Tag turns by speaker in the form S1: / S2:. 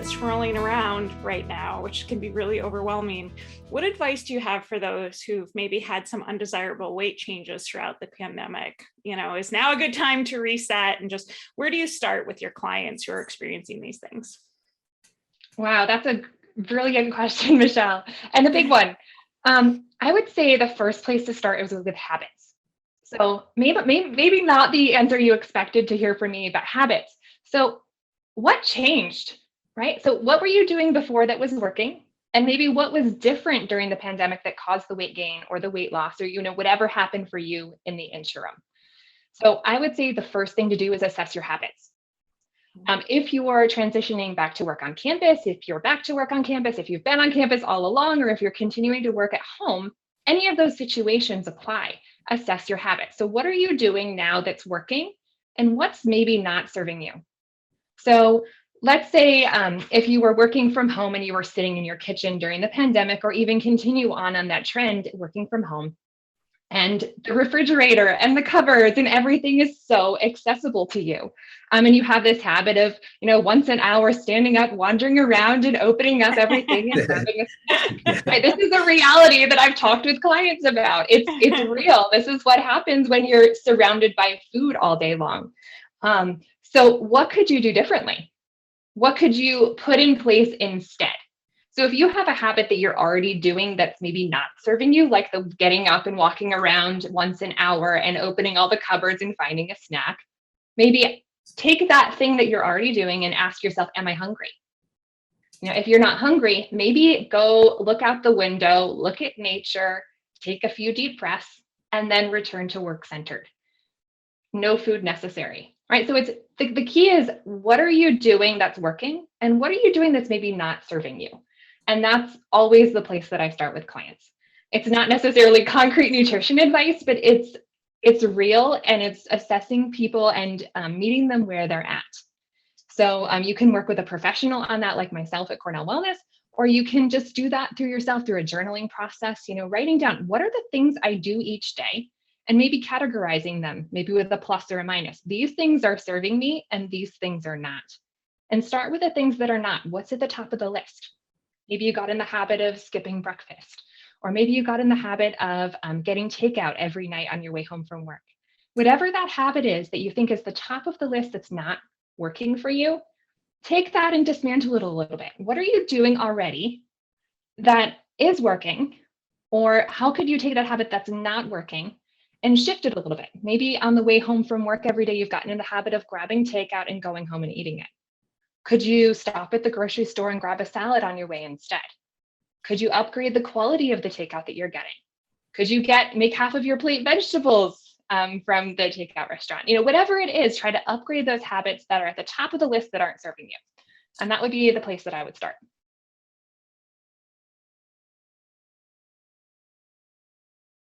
S1: that's swirling around right now, which can be really overwhelming. What advice do you have for those who've maybe had some undesirable weight changes throughout the pandemic? Is now a good time to reset, and just where do you start with your clients who are experiencing these things?
S2: Wow, that's a brilliant question, Michelle, and a big one. I would say the first place to start is with habits. So maybe not the answer you expected to hear from me, but habits. So what changed, right? So what were you doing before that was working? And maybe what was different during the pandemic that caused the weight gain or the weight loss, or whatever happened for you in the interim. So I would say the first thing to do is assess your habits. If you are transitioning back to work on campus, if you're back to work on campus, if you've been on campus all along, or if you're continuing to work at home, any of those situations apply. Assess your habits. So what are you doing now that's working, and what's maybe not serving you? So let's say if you were working from home and you were sitting in your kitchen during the pandemic, or even continue on that trend, working from home, and the refrigerator and the cupboards and everything is so accessible to you. And you have this habit of, once an hour standing up, wandering around and opening up everything and having a snack. Right? This is a reality that I've talked with clients about. It's real. This is what happens when you're surrounded by food all day long. So what could you do differently? What could you put in place instead? So if you have a habit that you're already doing that's maybe not serving you, like the getting up and walking around once an hour and opening all the cupboards and finding a snack, maybe take that thing that you're already doing and ask yourself, am I hungry? If you're not hungry, maybe go look out the window, look at nature, take a few deep breaths, and then return to work centered. No food necessary, right? So it's the key is, what are you doing that's working, and what are you doing that's maybe not serving you? And that's always the place that I start with clients. It's not necessarily concrete nutrition advice, but it's real, and it's assessing people and meeting them where they're at. So you can work with a professional on that, like myself at Cornell Wellness, or you can just do that through yourself through a journaling process, writing down what are the things I do each day, and maybe categorizing them, maybe with a plus or a minus. These things are serving me and these things are not. And start with the things that are not. What's at the top of the list? Maybe you got in the habit of skipping breakfast, or maybe you got in the habit of getting takeout every night on your way home from work. Whatever that habit is that you think is the top of the list that's not working for you, take that and dismantle it a little bit. What are you doing already that is working? Or how could you take that habit that's not working and shift it a little bit? Maybe on the way home from work every day, you've gotten in the habit of grabbing takeout and going home and eating it. Could you stop at the grocery store and grab a salad on your way instead? Could you upgrade the quality of the takeout that you're getting? Could you make half of your plate vegetables from the takeout restaurant? Whatever it is, try to upgrade those habits that are at the top of the list that aren't serving you. And that would be the place that I would start.